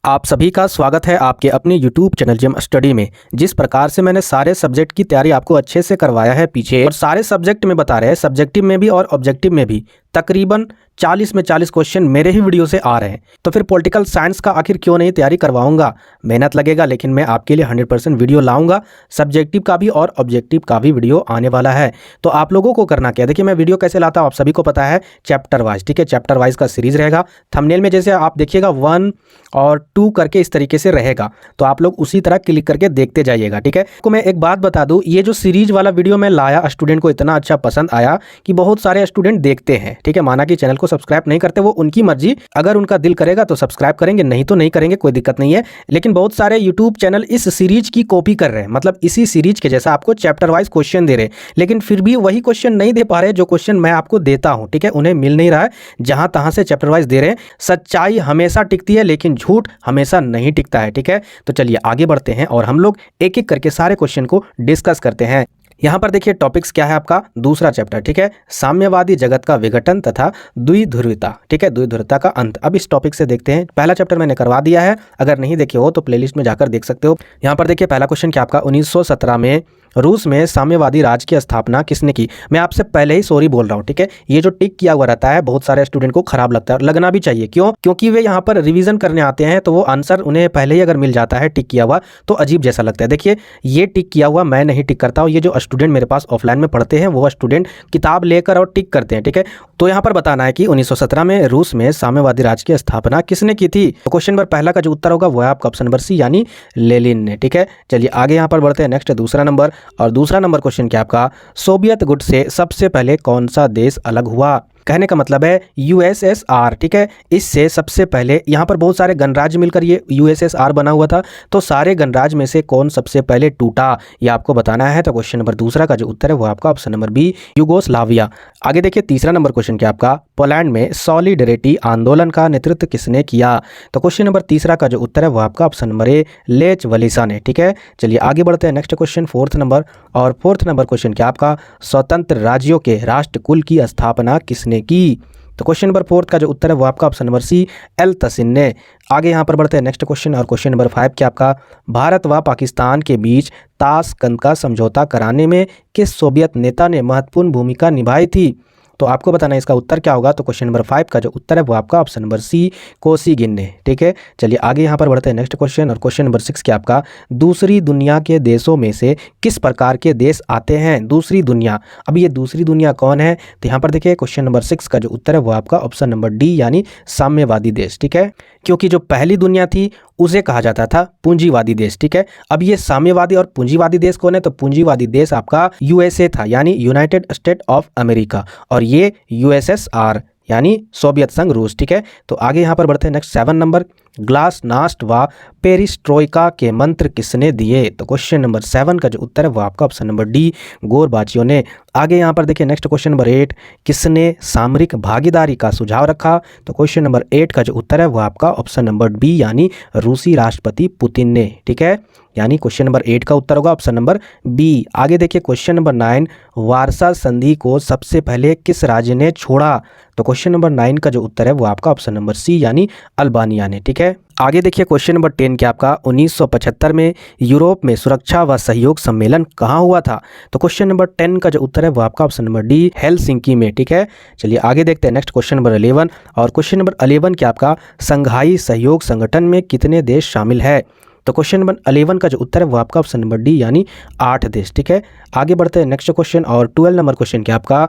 आप सभी का स्वागत है आपके अपने YouTube चैनल जिम स्टडी में। जिस प्रकार से मैंने सारे सब्जेक्ट की तैयारी आपको अच्छे से करवाया है पीछे, और सारे सब्जेक्ट में बता रहे हैं, सब्जेक्टिव में भी और ऑब्जेक्टिव में भी तकरीबन 40 में 40 क्वेश्चन मेरे ही वीडियो से आ रहे हैं। तो फिर पॉलिटिकल साइंस का आखिर क्यों नहीं तैयारी करवाऊंगा। मेहनत लगेगा, लेकिन मैं आपके लिए 100% वीडियो लाऊंगा। सब्जेक्टिव का भी और ऑब्जेक्टिव का भी वीडियो आने वाला है। तो आप लोगों को करना क्या, देखिए मैं वीडियो कैसे लाता हूँ आप सभी को पता है, चैप्टर वाइज। ठीक है, चैप्टर वाइज का सीरीज रहेगा। थंबनेल में जैसे आप देखिएगा 1 और 2 करके इस तरीके से रहेगा, तो आप लोग उसी तरह क्लिक करके देखते जाइएगा। ठीक है, तो मैं एक बात बता दूं, ये जो सीरीज वाला वीडियो मैं लाया, स्टूडेंट को इतना अच्छा पसंद आया कि बहुत सारे स्टूडेंट देखते हैं। ठीक है, माना कि चैनल को सब्सक्राइब नहीं करते, वो उनकी मर्जी, अगर उनका दिल करेगा तो सब्सक्राइब करेंगे, नहीं तो नहीं करेंगे, कोई दिक्कत नहीं है। लेकिन बहुत सारे यूट्यूब चैनल इस सीरीज की कॉपी कर रहे हैं, मतलब इसी सीरीज के जैसा आपको चैप्टर वाइज क्वेश्चन दे रहे हैं, लेकिन फिर भी वही क्वेश्चन नहीं दे पा रहे जो क्वेश्चन मैं आपको देता हूं। ठीक है, उन्हें मिल नहीं रहा है, जहां तहां से चैप्टर वाइज दे रहे हैं। सच्चाई हमेशा टिकती है, लेकिन झूठ हमेशा नहीं टिकता है। ठीक है, तो चलिए आगे बढ़ते हैं और हम लोग एक एक करके सारे क्वेश्चन को डिस्कस करते हैं। यहाँ पर देखिए टॉपिक्स क्या है आपका, दूसरा चैप्टर। ठीक है, साम्यवादी जगत का विघटन तथा द्विध्रुवता। ठीक है, द्विध्रुवता का अंत। अब इस टॉपिक से देखते हैं। पहला चैप्टर मैंने करवा दिया है, अगर नहीं देखे हो तो प्लेलिस्ट में जाकर देख सकते हो। यहाँ पर देखिए पहला क्वेश्चन क्या आपका, 1917 में रूस में साम्यवादी राज की स्थापना किसने की। मैं आपसे पहले ही सॉरी बोल रहा हूँ। ठीक है, ये जो टिक किया हुआ रहता है बहुत सारे स्टूडेंट को खराब लगता है, और लगना भी चाहिए। क्यों? क्योंकि वे यहाँ पर रिवीजन करने आते हैं, तो वो आंसर उन्हें पहले ही अगर मिल जाता है टिक किया हुआ, तो अजीब जैसा लगता है। देखिए ये टिक किया हुआ मैं नहीं टिक करता हूँ, ये जो स्टूडेंट मेरे पास ऑफलाइन में पढ़ते हैं वो स्टूडेंट किताब लेकर और टिक करते हैं। ठीक है, तो यहाँ पर बताना है कि 1917 में रूस में साम्यवादी राज की स्थापना किसने की थी। तो क्वेश्चन नंबर पहला का जो उत्तर होगा वो है आपका ऑप्शन नंबर सी, यानी लेनिन ने। ठीक है, चलिए आगे यहाँ पर बढ़ते हैं। नेक्स्ट दूसरा नंबर, और दूसरा नंबर क्वेश्चन क्या आपका, सोवियत गुट से सबसे पहले कौन सा देश अलग हुआ। कहने का मतलब है यूएसएसआर। ठीक है, इससे सबसे पहले, यहाँ पर बहुत सारे गणराज्य मिलकर ये यूएसएसआर बना हुआ था, तो सारे गणराज्य में से कौन सबसे पहले टूटा, ये आपको बताना है। तो क्वेश्चन नंबर दूसरा का जो उत्तर है वो आपका ऑप्शन नंबर बी, यूगोस्लाविया। आगे देखिए तीसरा नंबर क्वेश्चन क्या आपका, पोलैंड में सॉलिडरिटी आंदोलन का नेतृत्व किसने किया। तो क्वेश्चन नंबर तीसरा का जो उत्तर है वो आपका ऑप्शन नंबर ए, लेच वलीसा ने। ठीक है, चलिए आगे बढ़ते हैं। नेक्स्ट क्वेश्चन फोर्थ नंबर, और फोर्थ नंबर क्वेश्चन क्या आपका, स्वतंत्र राज्यों के राष्ट्रकुल की स्थापना किसने की। तो क्वेश्चन नंबर फोर्थ का जो उत्तर है वो आपका ऑप्शन नंबर सी, एल्तसिन ने। आगे यहाँ पर बढ़ते हैं नेक्स्ट क्वेश्चन, और क्वेश्चन नंबर 5 क्या आपका, भारत व पाकिस्तान के बीच ताशकंद का समझौता कराने में किस सोवियत नेता ने महत्वपूर्ण भूमिका निभाई थी। तो आपको बताना है इसका उत्तर क्या होगा। तो क्वेश्चन नंबर 5 का जो उत्तर है वो आपका ऑप्शन नंबर सी, कोसिगिन ने। ठीक है, चलिए आगे यहाँ पर बढ़ते हैं नेक्स्ट क्वेश्चन, और क्वेश्चन नंबर 6 क्या आपका, दूसरी दुनिया के देशों में से किस प्रकार के देश आते हैं। दूसरी दुनिया, अब ये दूसरी दुनिया कौन है। तो यहाँ पर देखिए क्वेश्चन नंबर 6 का जो उत्तर है वो आपका ऑप्शन नंबर डी, यानी साम्यवादी देश। ठीक है, क्योंकि जो पहली दुनिया थी उसे कहा जाता था पूंजीवादी देश। ठीक है, अब ये साम्यवादी और पूंजीवादी देश कौन है। तो पूंजीवादी देश आपका यूएसए था, यानी यूनाइटेड स्टेट ऑफ अमेरिका, और ये यूएसएसआर यानी सोवियत संघ रूस। ठीक है, तो आगे यहाँ पर बढ़ते हैं नेक्स्ट 7 नंबर, ग्लासनास्ट व पेरिस्ट्रोइका के मंत्र किसने दिए। तो क्वेश्चन नंबर 7 का जो उत्तर है वो आपका ऑप्शन नंबर डी, गोरबाचियो ने। आगे यहाँ पर देखिए नेक्स्ट क्वेश्चन नंबर 8, किसने सामरिक भागीदारी का सुझाव रखा। तो क्वेश्चन नंबर 8 का जो उत्तर है वो आपका ऑप्शन नंबर बी, यानी रूसी राष्ट्रपति पुतिन ने। ठीक है, यानी क्वेश्चन नंबर 8 का उत्तर होगा ऑप्शन नंबर बी। आगे देखिए क्वेश्चन नंबर 9, वारसा संधि को सबसे पहले किस राज्य ने छोड़ा। तो क्वेश्चन नंबर 9 का जो उत्तर है वो आपका ऑप्शन नंबर सी, यानी अल्बानिया ने। ठीक है, आगे देखिए क्वेश्चन नंबर 10 क्या आपका, 1975 में यूरोप में सुरक्षा व सहयोग सम्मेलन कहाँ हुआ था। तो क्वेश्चन नंबर 10 का जो उत्तर है वो आपका ऑप्शन नंबर डी, हेलसिंकी में। ठीक है, चलिए आगे देखते हैं नेक्स्ट क्वेश्चन नंबर 11, और क्वेश्चन नंबर 11 क्या आपका, संघाई सहयोग संगठन में कितने देश शामिल है। तो क्वेश्चन नंबर 11 का जो उत्तर है वो आपका ऑप्शन नंबर डी, यानी 8 देश। ठीक है, आगे बढ़ते हैं नेक्स्ट क्वेश्चन, और 12 नंबर क्वेश्चन क्या आपका,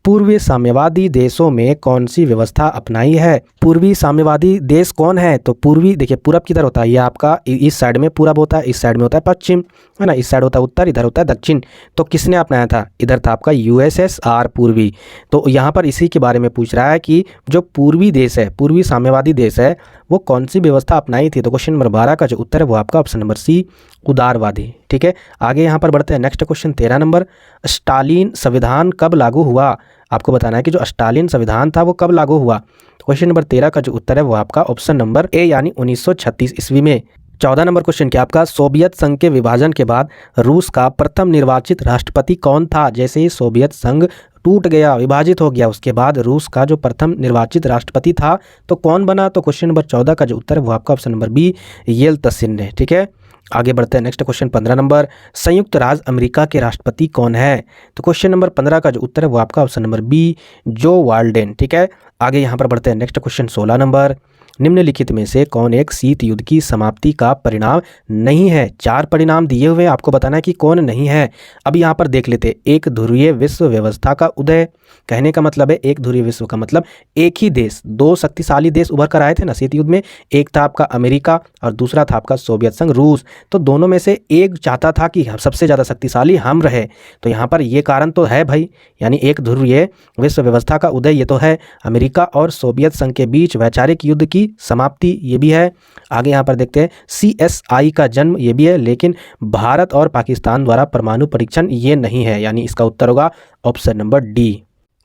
पूर्वी साम्यवादी देशों में कौन सी व्यवस्था अपनाई है। पूर्वी साम्यवादी देश कौन है। तो पूर्वी देखिए पूरब किधर होता है, ये आपका इस साइड में पूरब होता है, इस साइड में होता है पश्चिम, है ना, इस साइड होता है उत्तर, इधर होता है दक्षिण। तो किसने अपनाया था, इधर था आपका यूएसएसआर पूर्वी। तो यहाँ पर इसी के बारे में पूछ रहा है कि जो पूर्वी देश है, पूर्वी साम्यवादी देश है, वो कौन सी व्यवस्था अपनाई थी। तो क्वेश्चन नंबर 12 का जो उत्तर है वो आपका ऑप्शन नंबर सी, उदारवादी। ठीक है, आगे यहाँ पर बढ़ते हैं नेक्स्ट क्वेश्चन 13 नंबर, स्टालिन संविधान कब लागू हुआ। आपको बताना है कि जो स्टालिन संविधान था वो कब लागू हुआ। तो क्वेश्चन नंबर 13 का जो उत्तर है वो आपका ऑप्शन नंबर ए, यानी 1936 ईस्वी में। 14 नंबर क्वेश्चन क्या आपका, सोवियत संघ के विभाजन के बाद रूस का प्रथम निर्वाचित राष्ट्रपति कौन था। जैसे ही सोवियत संघ टूट गया, विभाजित हो गया, उसके बाद रूस का जो प्रथम निर्वाचित राष्ट्रपति था तो कौन बना? तो क्वेश्चन नंबर 14 का जो उत्तर है वो आपका ऑप्शन नंबर बी येल्तसिन है। ठीक है, आगे बढ़ते हैं। नेक्स्ट क्वेश्चन 15 नंबर, संयुक्त राज्य अमेरिका के राष्ट्रपति कौन है? तो क्वेश्चन नंबर 15 का जो उत्तर है वो आपका ऑप्शन नंबर बी जो वाल्डेन। ठीक है, आगे यहाँ पर बढ़ते हैं। नेक्स्ट क्वेश्चन 16 नंबर, निम्नलिखित में से कौन एक शीत युद्ध की समाप्ति का परिणाम नहीं है? 4 परिणाम दिए हुए, आपको बताना है कि कौन नहीं है। अब यहाँ पर देख लेते, एक ध्रुवीय विश्व व्यवस्था का उदय, कहने का मतलब है एक ध्रुवीय विश्व का मतलब एक ही देश, 2 शक्तिशाली देश उभर कर आए थे ना शीत युद्ध में, एक था आपका अमेरिका और दूसरा था आपका सोवियत संघ रूस। तो दोनों में से एक चाहता था कि सबसे ज़्यादा शक्तिशाली हम रहे। तो यहाँ पर ये कारण तो है भाई, यानी एक ध्रुवीय विश्व व्यवस्था का उदय ये तो है, अमेरिका और सोवियत संघ के बीच वैचारिक युद्ध की समाप्ति ये भी है। आगे यहाँ पर देखते हैं CSI का जन्म ये भी है, लेकिन भारत और पाकिस्तान द्वारा परमाणु परीक्षण ये नहीं है, यानी इसका उत्तर होगा ऑप्शन नंबर डी।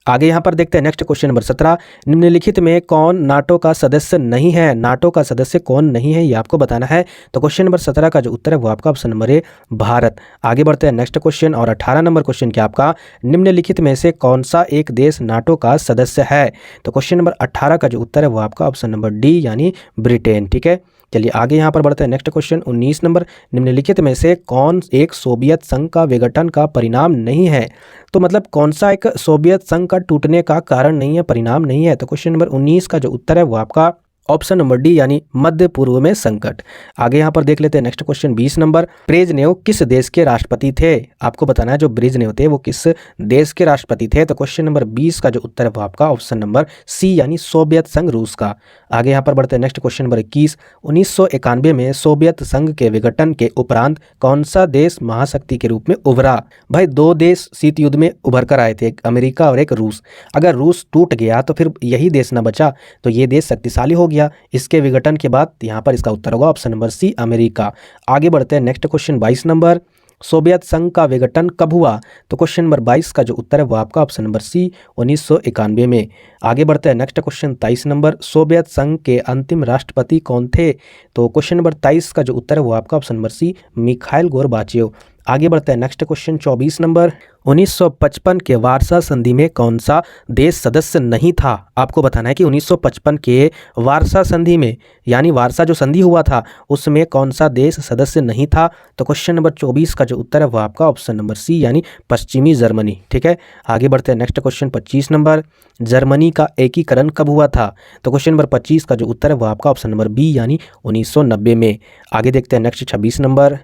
आगे यहाँ पर देखते हैं। नेक्स्ट क्वेश्चन नंबर 17, निम्नलिखित में कौन नाटो का सदस्य नहीं है? नाटो का सदस्य कौन नहीं है ये आपको बताना है। तो क्वेश्चन नंबर 17 का जो उत्तर है वो आपका ऑप्शन नंबर ए भारत। आगे बढ़ते हैं। नेक्स्ट क्वेश्चन और 18 नंबर क्वेश्चन क्या आपका, निम्नलिखित में से कौन सा एक देश नाटो का सदस्य है? तो क्वेश्चन नंबर 18 का जो उत्तर है वो आपका ऑप्शन नंबर डी यानी ब्रिटेन। ठीक है, चलिए आगे यहाँ पर बढ़ते हैं। नेक्स्ट क्वेश्चन 19 नंबर, निम्नलिखित में से कौन एक सोवियत संघ का विघटन का परिणाम नहीं है? तो मतलब कौन सा एक सोवियत संघ का टूटने का कारण नहीं है, परिणाम नहीं है? तो क्वेश्चन नंबर 19 का जो उत्तर है वो आपका ऑप्शन नंबर डी यानी मध्य पूर्व में संकट। आगे यहाँ पर देख लेते हैं। नेक्स्ट क्वेश्चन 20 नंबर, ब्रेजनेव किस देश के राष्ट्रपति थे? आपको बताना है जो ब्रेजनेव थे वो किस देश के राष्ट्रपति थे। तो क्वेश्चन नंबर 20 का जो उत्तर है वो आपका ऑप्शन नंबर सी यानी सोवियत संघ रूस का। आगे यहाँ पर बढ़ते हैं। नेक्स्ट क्वेश्चन नंबर 21, 1991 में सोवियत संघ के विघटन के उपरांत कौन सा देश महाशक्ति के रूप में उभरा? भाई 2 देश शीत युद्ध में उभर कर आए थे, एक अमेरिका और एक रूस। अगर रूस टूट गया तो फिर यही देश न बचा, तो ये देश शक्तिशाली हो गया इसके विघटन के बाद। यहाँ पर इसका उत्तर होगा ऑप्शन नंबर सी अमेरिका। आगे बढ़ते हैं। नेक्स्ट क्वेश्चन 22 नंबर, सोवियत संघ का विघटन कब हुआ? तो क्वेश्चन नंबर 22 का जो उत्तर है वो आपका ऑप्शन नंबर सी 1991 में। आगे बढ़ते हैं। नेक्स्ट क्वेश्चन 23 नंबर, सोवियत संघ के अंतिम राष्ट्रपति कौन थे? तो क्वेश्चन नंबर 23 का जो उत्तर है वो आपका option number C Mikhail Gorbachev. आगे बढ़ते हैं। नेक्स्ट क्वेश्चन 24 नंबर, 1955 के वार्सा संधि में कौन सा देश सदस्य नहीं था? आपको बताना है कि 1955 के वार्सा संधि में, यानी वार्सा जो संधि हुआ था उसमें कौन सा देश सदस्य नहीं था? तो क्वेश्चन नंबर 24 का जो उत्तर है वो आपका ऑप्शन नंबर सी यानी पश्चिमी जर्मनी। ठीक है, आगे बढ़ते हैं। नेक्स्ट क्वेश्चन 25 नंबर, जर्मनी का एकीकरण कब हुआ था? तो क्वेश्चन नंबर 25 का जो उत्तर है वो आपका ऑप्शन नंबर बी यानी 1990 में। आगे देखते हैं। नेक्स्ट 26 नंबर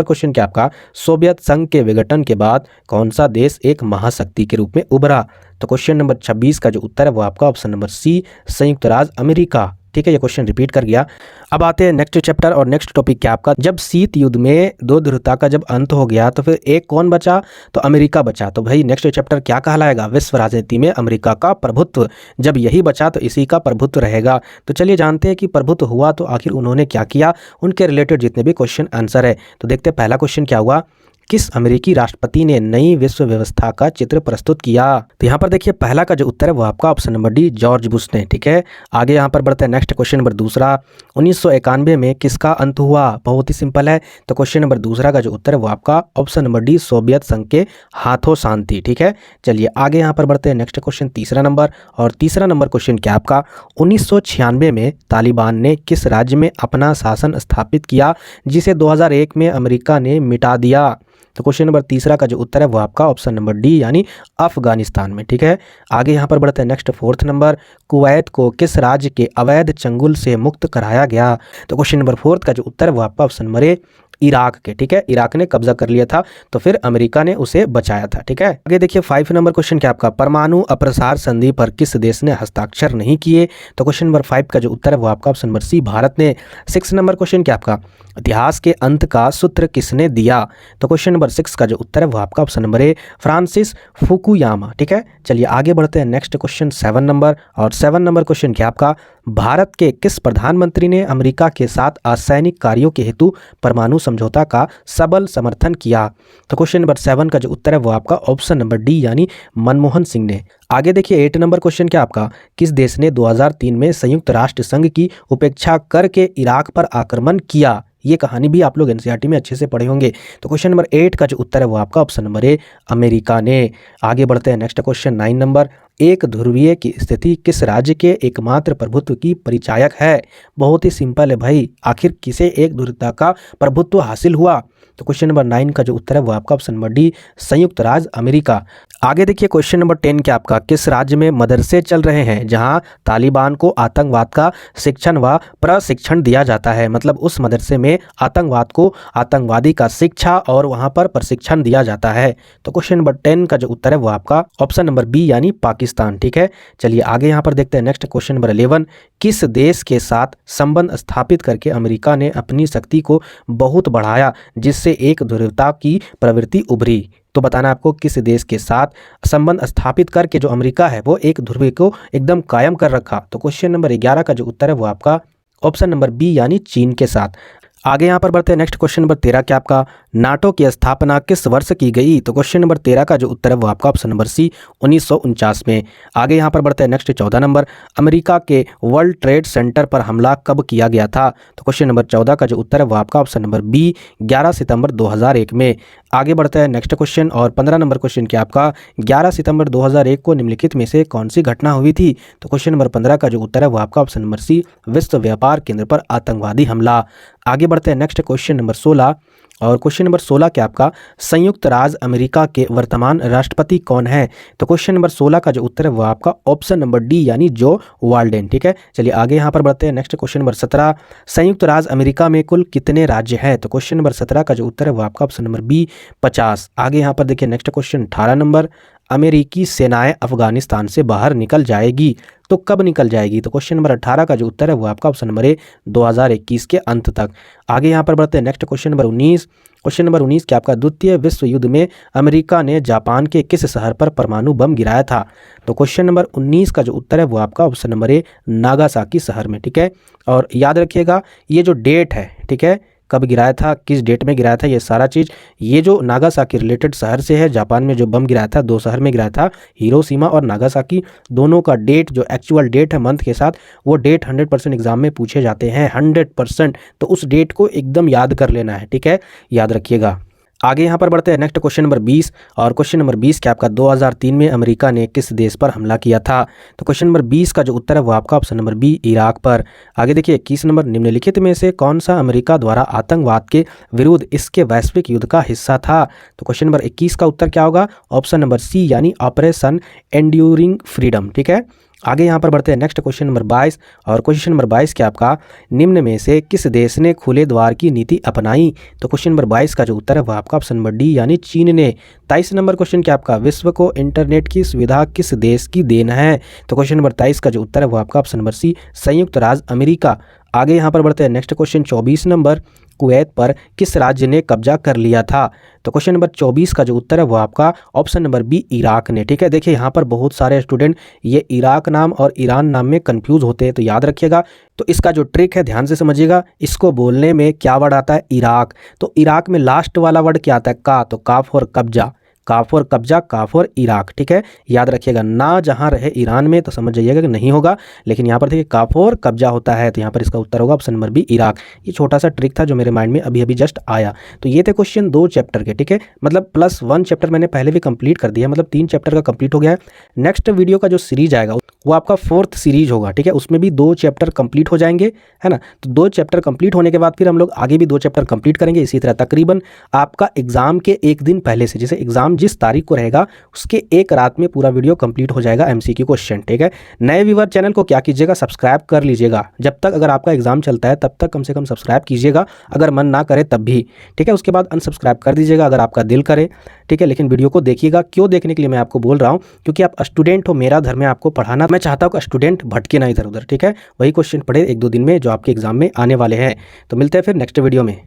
क्वेश्चन क्या आपका, सोवियत संघ के विघटन के बाद कौन सा देश एक महाशक्ति के रूप में उभरा? तो क्वेश्चन नंबर 26 का जो उत्तर है वो आपका ऑप्शन नंबर सी संयुक्त राज्य अमेरिका। ठीक है, ये क्वेश्चन रिपीट कर गया। अब आते हैं नेक्स्ट चैप्टर और नेक्स्ट टॉपिक क्या आपका, जब शीत युद्ध में 2 ध्रुवता का जब अंत हो गया तो फिर एक कौन बचा? तो अमेरिका बचा। तो भाई नेक्स्ट चैप्टर क्या कहलाएगा? विश्व राजनीति में अमेरिका का प्रभुत्व। जब यही बचा तो इसी का प्रभुत्व रहेगा। तो चलिए जानते हैं कि प्रभुत्व हुआ तो आखिर उन्होंने क्या किया, उनके रिलेटेड जितने भी क्वेश्चन आंसर है। तो देखते हैं पहला क्वेश्चन क्या हुआ, किस अमेरिकी राष्ट्रपति ने नई विश्व व्यवस्था का चित्र प्रस्तुत किया? तो यहाँ पर देखिए पहला का जो उत्तर है वो आपका option number D George Bush ने। ठीक है, आगे यहाँ पर बढ़ते हैं। नेक्स्ट क्वेश्चन नंबर दूसरा, 1991 में किसका अंत हुआ? बहुत ही सिंपल है। तो क्वेश्चन नंबर दूसरा का जो उत्तर है वो आपका ऑप्शन नंबर डी सोवियत संघ के हाथों शांति। ठीक है, चलिए आगे यहाँ पर बढ़ते हैं। नेक्स्ट क्वेश्चन तीसरा नंबर, और तीसरा नंबर क्वेश्चन क्या आपका, 1996 में तालिबान ने किस राज्य में अपना शासन स्थापित किया जिसे 2001 में अमेरिका ने मिटा दिया? तो क्वेश्चन नंबर तीसरा का जो उत्तर है वो आपका ऑप्शन नंबर डी यानी अफगानिस्तान में। ठीक है, आगे यहाँ पर बढ़ते हैं। नेक्स्ट 4th नंबर, कुवैत को किस राज्य के अवैध चंगुल से मुक्त कराया गया? तो क्वेश्चन नंबर 4th का जो उत्तर है वो आपका ऑप्शन नंबर ए इराक के। ठीक है, इराक ने कब्जा कर लिया था तो फिर अमेरिका ने उसे बचाया था। ठीक है, आगे देखिए 5 नंबर क्वेश्चन क्या आपका, परमाणु अप्रसार संधि पर किस देश ने हस्ताक्षर नहीं किए? तो क्वेश्चन नंबर 5 का जो उत्तर है वो आपका ऑप्शन नंबर सी भारत ने। 6 नंबर क्वेश्चन क्या आपका, इतिहास के अंत का सूत्र किसने दिया? तो क्वेश्चन नंबर 6 का जो उत्तर है वो आपका option number A Francis Fukuyama. ठीक है, चलिए आगे बढ़ते हैं। नेक्स्ट क्वेश्चन 7 नंबर, और 7 नंबर क्वेश्चन क्या आपका, भारत के किस प्रधानमंत्री ने अमेरिका के साथ असैनिक कार्यों के हेतु परमाणु समझौता का सबल समर्थन किया? तो क्वेश्चन नंबर 7 का जो उत्तर है वो आपका ऑप्शन नंबर डी यानी मनमोहन सिंह ने। आगे देखिए 8 नंबर क्वेश्चन क्या आपका, किस देश ने 2003 में संयुक्त राष्ट्र संघ की उपेक्षा करके इराक पर आक्रमण किया? ये कहानी भी आप लोग एनसीईआरटी में अच्छे से पढ़े होंगे। तो क्वेश्चन नंबर 8 का जो उत्तर है वो आपका ऑप्शन नंबर ए अमेरिका ने। आगे बढ़ते हैं नेक्स्ट क्वेश्चन 9 नंबर। एक ध्रुवीय की स्थिति किस राज्य के एकमात्र प्रभुत्व की परिचायक है? बहुत ही सिंपल है भाई, आखिर किसे एक ध्रुवता का प्रभुत्व हासिल हुआ? तो क्वेश्चन नंबर 9 का जो उत्तर है वो आपका ऑप्शन नंबर डी संयुक्त राज्य अमेरिका। आगे देखिए क्वेश्चन नंबर 10 के आपका किस राज्य में मदरसे चल रहे हैं जहां तालिबान को आतंकवाद का शिक्षण व प्रशिक्षण दिया जाता है? मतलब उस मदरसे में आतंकवाद को आतंकवादी का शिक्षा और वहां पर प्रशिक्षण दिया जाता है। तो क्वेश्चन नंबर 10 का जो उत्तर है वो आपका ऑप्शन नंबर बी यानी पाकिस्तान। ठीक है, चलिए आगे यहाँ पर देखते हैं नेक्स्ट क्वेश्चन नंबर 11। किस देश के साथ संबंध स्थापित करके अमेरिका ने अपनी शक्ति को बहुत बढ़ाया जिससे एक ध्रुवता की प्रवृत्ति उभरी? तो बताना आपको किस देश के साथ संबंध स्थापित करके जो अमेरिका है वो एक ध्रुव को एकदम कायम कर रखा? तो क्वेश्चन नंबर 11 का जो उत्तर है वो आपका ऑप्शन नंबर बी यानी चीन के साथ। आगे यहाँ पर बढ़ते हैं नेक्स्ट क्वेश्चन नंबर 13 के आपका नाटो की स्थापना किस वर्ष की गई? तो क्वेश्चन नंबर 13 का जो उत्तर है वो आपका ऑप्शन नंबर सी 1949 में। आगे यहाँ पर बढ़ते हैं नेक्स्ट 14 नंबर। अमेरिका के वर्ल्ड ट्रेड सेंटर पर हमला कब किया गया था? तो क्वेश्चन नंबर 14 का जो उत्तर है वो आपका ऑप्शन नंबर बी 11 सितंबर 2001 में। आगे बढ़ते हैं नेक्स्ट क्वेश्चन और 15 नंबर क्वेश्चन के आपका 11 सितंबर 2001 को निम्नलिखित में से कौन सी घटना हुई थी? तो क्वेश्चन नंबर 15 का जो उत्तर है वो आपका ऑप्शन नंबर सी विश्व व्यापार केंद्र पर आतंकवादी हमला। आगे बढ़ते हैं नेक्स्ट क्वेश्चन नंबर 16 और क्वेश्चन नंबर 16 के आपका संयुक्त राज्य अमेरिका के वर्तमान राष्ट्रपति कौन है? तो क्वेश्चन नंबर 16 का जो उत्तर है वो आपका ऑप्शन नंबर डी यानी जो वाल्डेन। ठीक है, चलिए आगे यहाँ पर बढ़ते हैं नेक्स्ट क्वेश्चन नंबर 17। संयुक्त राज्य अमेरिका में कुल कितने राज्य हैं? तो क्वेश्चन नंबर 17 का जो उत्तर है वो आपका ऑप्शन नंबर बी 50। आगे यहाँ पर देखिए नेक्स्ट क्वेश्चन 18 नंबर। अमेरिकी सेनाएं अफगानिस्तान से बाहर निकल जाएगी तो कब निकल जाएगी? तो क्वेश्चन नंबर 18 का जो उत्तर है वो आपका ऑप्शन नंबर ए 2021 के अंत तक। आगे यहाँ पर बढ़ते हैं next question number 19। Question number 19 के आपका द्वितीय विश्व युद्ध में अमेरिका ने जापान के किस शहर पर परमाणु बम गिराया था? तो क्वेश्चन नंबर 19 का जो उत्तर है वो आपका ऑप्शन नंबर ए नागासाकी शहर में। ठीक है, और याद रखिएगा ये जो डेट है, ठीक है, कब गिराया था, किस डेट में गिराया था, ये सारा चीज़ ये जो नागासाकी रिलेटेड शहर से है। जापान में जो बम गिराया था 2 शहर में गिराया था, हिरोशिमा और नागासाकी। दोनों का डेट जो एक्चुअल डेट है मंथ के साथ, वो डेट 100% एग्जाम में पूछे जाते हैं 100%। तो उस डेट को एकदम याद कर लेना है। ठीक है, याद रखिएगा। आगे यहाँ पर बढ़ते हैं नेक्स्ट क्वेश्चन नंबर 20 और क्वेश्चन नंबर 20 के आपका 2003 में अमेरिका ने किस देश पर हमला किया था? तो क्वेश्चन नंबर 20 का जो उत्तर है वो आपका ऑप्शन नंबर बी इराक पर। आगे देखिए 21 नंबर। निम्नलिखित में से कौन सा अमेरिका द्वारा आतंकवाद के विरुद्ध इसके वैश्विक युद्ध का हिस्सा था? तो क्वेश्चन नंबर 21 का उत्तर क्या होगा? ऑप्शन नंबर सी यानी ऑपरेशन एंड्यूरिंग फ्रीडम। ठीक है, आगे यहाँ पर बढ़ते हैं नेक्स्ट क्वेश्चन नंबर 22 और क्वेश्चन नंबर 22 के आपका निम्न में से किस देश ने खुले द्वार की नीति अपनाई? तो क्वेश्चन नंबर 22 का जो उत्तर है वह आपका ऑप्शन नंबर डी यानी चीन ने। 23 नंबर क्वेश्चन के आपका विश्व को इंटरनेट की सुविधा किस देश की देन है? तो क्वेश्चन नंबर 23 का जो उत्तर है वह आपका ऑप्शन नंबर सी संयुक्त राज्य अमेरिका। आगे यहाँ पर बढ़ते हैं नेक्स्ट क्वेश्चन 24 नंबर। कुवैत पर किस राज्य ने कब्जा कर लिया था? तो क्वेश्चन नंबर 24 का जो उत्तर है वो आपका ऑप्शन नंबर बी इराक ने। ठीक है, देखिए यहाँ पर बहुत सारे स्टूडेंट ये इराक नाम और ईरान नाम में कंफ्यूज होते हैं, तो याद रखिएगा। तो इसका जो ट्रिक है ध्यान से समझिएगा, इसको बोलने में क्या वर्ड आता है? इराक। तो इराक में लास्ट वाला वर्ड क्या आता है? का। तो काफ और कब्जा, काफ और कब्जा, काफ और इराक। ठीक है, याद रखिएगा। ना जहाँ रहे ईरान में तो समझ जाइएगा कि नहीं होगा, लेकिन यहाँ पर देखिए काफ और कब्जा होता है, तो यहाँ पर इसका उत्तर होगा ऑप्शन नंबर बी इराक। ये छोटा सा ट्रिक था जो मेरे माइंड में अभी अभी जस्ट आया। तो ये थे क्वेश्चन 2 चैप्टर के। ठीक है, मतलब +1 चैप्टर मैंने पहले भी कंप्लीट कर दिया, मतलब 3 चैप्टर का कंप्लीट हो गया है। नेक्स्ट वीडियो का जो सीरीज आएगा वो आपका 4th सीरीज होगा। ठीक है, उसमें भी 2 चैप्टर कंप्लीट हो जाएंगे, है ना। तो 2 चैप्टर कंप्लीट होने के बाद फिर हम लोग आगे भी 2 चैप्टर कंप्लीट करेंगे। इसी तरह तकरीबन आपका एग्जाम के एक दिन पहले से, जैसे एग्जाम जिस तारीख को रहेगा उसके एक रात में पूरा वीडियो कंप्लीट हो जाएगा MCQ क्वेश्चन। ठीक है, नए व्यूअर चैनल को क्या कीजिएगा, सब्सक्राइब कर लीजिएगा। जब तक अगर आपका एग्जाम चलता है तब तक कम से कम सब्सक्राइब कीजिएगा, अगर मन ना करे तब भी। ठीक है, उसके बाद अनसब्सक्राइब कर दीजिएगा अगर आपका दिल करे। ठीक है, लेकिन वीडियो को देखिएगा। क्यों देखने के लिए मैं आपको बोल रहा हूँ, क्योंकि आप स्टूडेंट हो, मेरा धर्म है आपको पढ़ाना। मैं चाहता हूँ कि स्टूडेंट भटके ना इधर उधर। ठीक है, वही क्वेश्चन पढ़े 1-2 दिन में जो आपके एग्जाम में आने वाले हैं। तो मिलते हैं फिर नेक्स्ट वीडियो में।